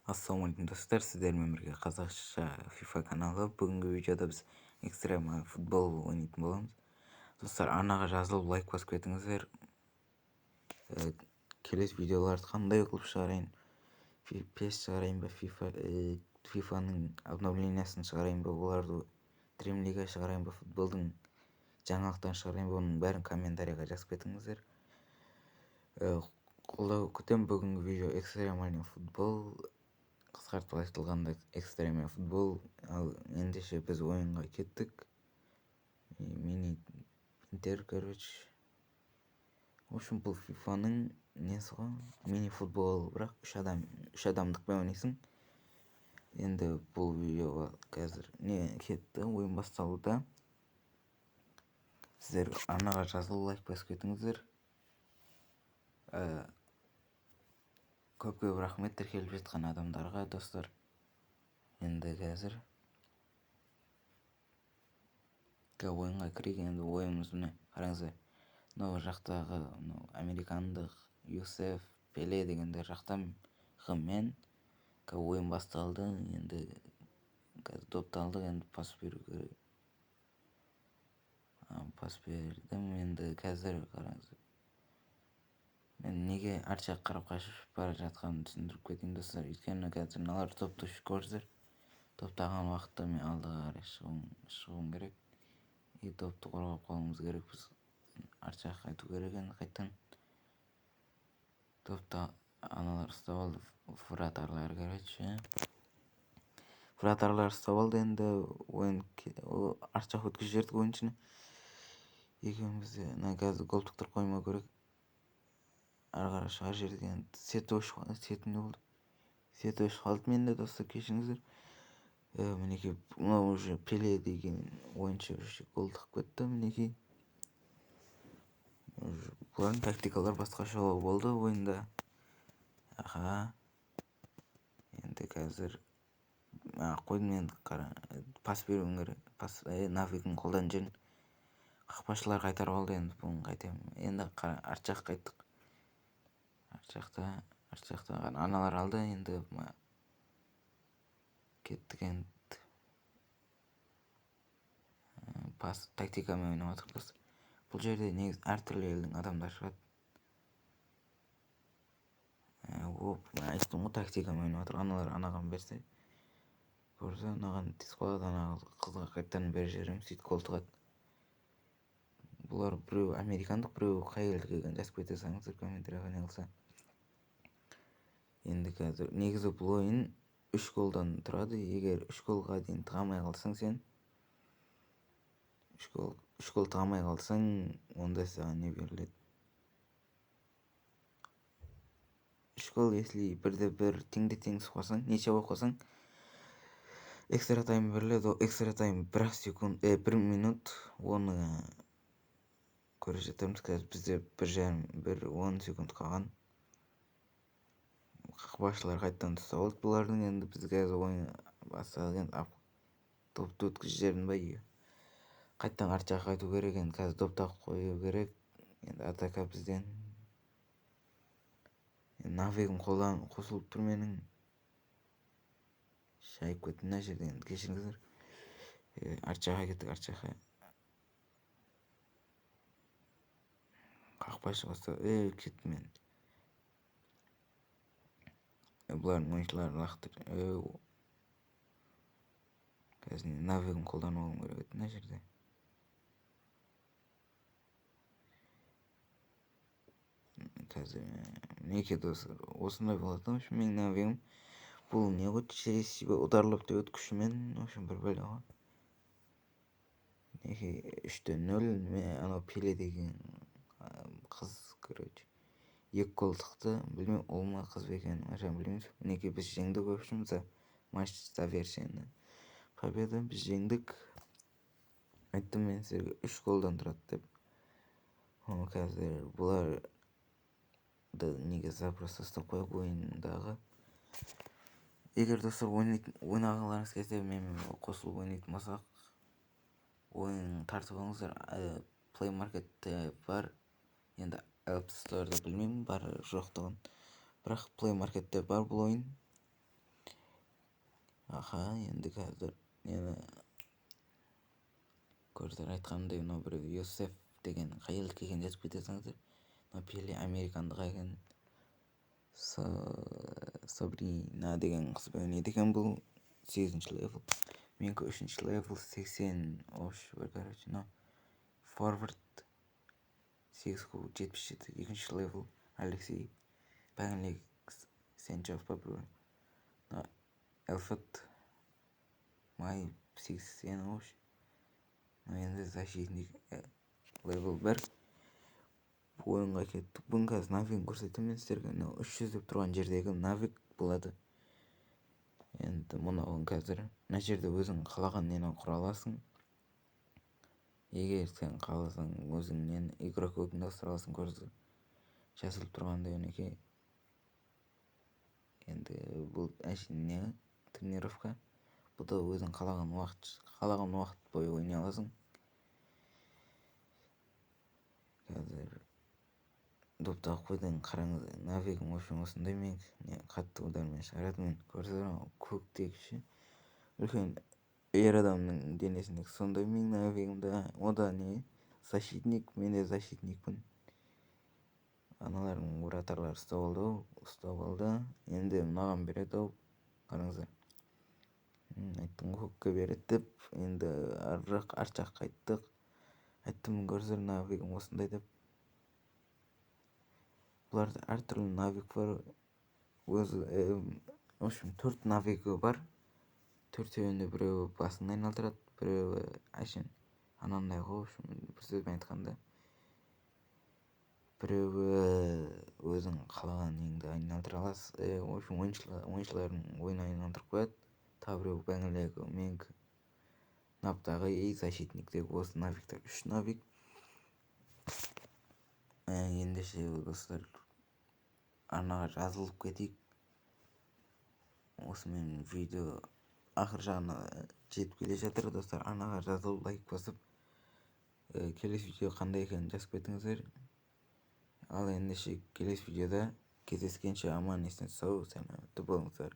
Ассалаумағалейкум достар, сіздермен бірге қазақша FIFA каналы. Бүгінгі видеода біз экстрема футбол ойнайтын боламыз. Достар, арнаға жазылып лайк басып кетіңіздер. Келесі видеоларды қандай қылып шығарайын? PES шығарайын ба, FIFA-ның обновлениясын шығарайын ба, оларды Dream League шығарайын ба, футболдың жаңалықтарын шығарайын ба, оның бәрін комментарийға жазып кетіңіздер. Қолдау күтемін. Бүгінгі видео экстремальный футбол, қысқартып айтылғанда экстремальный футбол. Ал ендеше біз ойынға кеттік. Мини интер, короче. В общем, бұл FIFA-ның несі ғой, мини футбол, бірақ үш адамдықпен ойнайсың. Енді бұл видеоға қазір кетті, ойын басталуда. Сіздер арнаға жазылып лайк басып кетіңіздер. Көп рахмет тіркеліп жатқан адамдарға, достар. Енді қазір ойынға кірейік. Енді ойынымыз міне қараңыздар. Мынау жақтағы американдық Юсеф, Пеле дегендер жақтан мен ойын басталды. Енді қазір допты алдық, енді пас беру керек. Пас бердім. Енді қазір қараңыздар. Мен неге арт жақ қарап қашып бара жатқанын түсіндіріп кетейін, достар. Өйткені қазір мыналар допты көрсіздер. Топтаған уақытта мен алдыға қарай шығуым керек. Допты қорғап қалуымыз керек. Біз арт жаққа қайту керек. Енді қайтадан допты аналар ұстап алды. Вратарлар, короче. Вратарлар ұстап алды. Енді ойын арт жақ өткізіп жібердік ойыншыны. Екеуміз де қазір гол тықтырып қоймау керек. Ары қарай шығар жердік. Енді сеті болды. Сеті өшіп қалды менде, достар, кешіріңіздер. Мінекей мынау уже Пеле деген ойыншы гол тығып кетті. Мінекей бұлардың тактикалар басқаша болды ойында. Енді қазір қойдым, енді пас беруім керек. Навигін қолдан жүрін. Қақпашылар қайтарып алды. Енді бұны қайтемін. Енді арт жақ қайттық. Арт жақта аналар алды. Енді кеттік. Енді пас тактикамен ойнап отырмыз. Бұл жерде негізі әртүрлі елдің адамдар шығады. Айтып ғой, тактикамен ойнап отыр. Аналар анаған берсе, көрсе анаған тез қалады. Ана қызға қайтадан беріп жіберемін, сөйтіп гол тығады. Бұлар біреу американдық, біреу қай елдік екенін жазып кете салыңыздар комментарийға, не қылса. Енді қазір негізі бұл ойын 3 голдан тұрады. Егер 3 голға дейін тығамай қалсаң сен, 3 гол тығамай қалсаң, онда саған не беріледі? 3 гол, если бірде бір тең соқсаң, неше болып қалсаң, экстра тайм беріледі. Экстра тайм 1 минут, оны көре жатырмыз. Қазір бізде 1,5-10 секунд қалған. Қақпашылар қайтадан ұстап алды бұлардың. Енді біз қазір ойын басталған. Допты өткізіп жібердім ба? Қайтадан арт жаққа қайту керек. Енді қазір допты қою керек. Енді атака бізден. Навигім қолдан қосылып тұр менің. Шайып кетті мына жерде. Енді кешіріңіздер. Арт жаққа кеттік, арт жаққа. Қақпашы бастады. Кеттім мен. Бұлардың ойыншылары лақтыр. Қазір навигім қолданып алуым керек мына жерде. Қазір неке достар, осындай болады. В общем, менің навигім бұл не ғой, через себя ударылып деп өт күшімен. В общем, бір бәле ғой. Неке 3-0. Анау Пеле деген қыз, короче, 2 гол тықты. Білмеймін, ол ма қыз ба екенін, білмеймін. Неке біз жеңдік. В общем, матч завершені. Победа, біз жеңдік. Айттым мен сіздерге 3 голдан тұрады деп. Қазір бұлар неге запросто ұстап қойып ойындағы. Егер достар ойнағыларыңыз келсе, мен қосылып ойнайтын болсақ, ойын тартып алыңыздар. Play Marketте бар. Енді App Store'да білмеймін бар жоқтығын. Бірақ Play Marketте бар бұл ойын. Аха, енді қазір мені көрсөр айткандай мына бирөө Йосеф деген кай элдик экенин жазып кете салыңыздар. Мына Пеле американдык экен. Сабрина деген кыз ойнойт экен. Бул 8 левел. Меники 3 левел 80 ош бар, короче. Но форвард 877 2 левел Алексей Панлик Сенчев попробуй. Но Элфот май 80 ош. Но енді защитник левел 1. Бул оюнга кеттик. Бун қазір навигин көрсөтөм мен силерге. 300 деп турган жердеги навиг болады. Енді мунун қазір мына жерде өзүң каалаган нени кура аласың. Эгер сен кааласаң өзүңнен игрок өкүндү астыра аласың. Көрсөтө жазылып тургандай өнөкөй. Енді бул не тренировка. Буда өзүң каалаган убакыт бою ойнай аласың. Қазір доптагы койдон караңыз. Навигим ошо осундай. Мен катты удармен чыгарат. Мен көрсөтөм көктөгүчү. Үлкен ер адамдын денесиндеги сондай менин навигимде. O da не защитник, мен де защитникпин. Аналардын вратарлары устап алды. Енді мынаган берет ау. Караңыздар. Айттым көккө берет деп. Енді ар жакка кайттык. Айттым көрсөтөр навигим осундай деп. Буларда ар түрлүү навиг бар. Өзү в общем 4 навиги бар. 4-өөнү бирөө басын айналдырат, бирөө ашын анандай го. В общем бир сөз менен айтканда бирөө өзүң каалаган неңди айналдыра аласың. В общем оюнчулардын оюнун айналдырып коет. Та бирөө баңелеги меники наптагы защитниктеги осы навигтер 3 навиг. Ендеше достор арнага жазылып кетейик. Осы менин видео акыр жагына жетип келе жатыр. Достор арнага жазылып лайк басып келесі видео кандай экенин жазып кетиңиздер. Ал ендеше келесі видеода кездескенче аман эсен сау саламаттуу болуңуздар.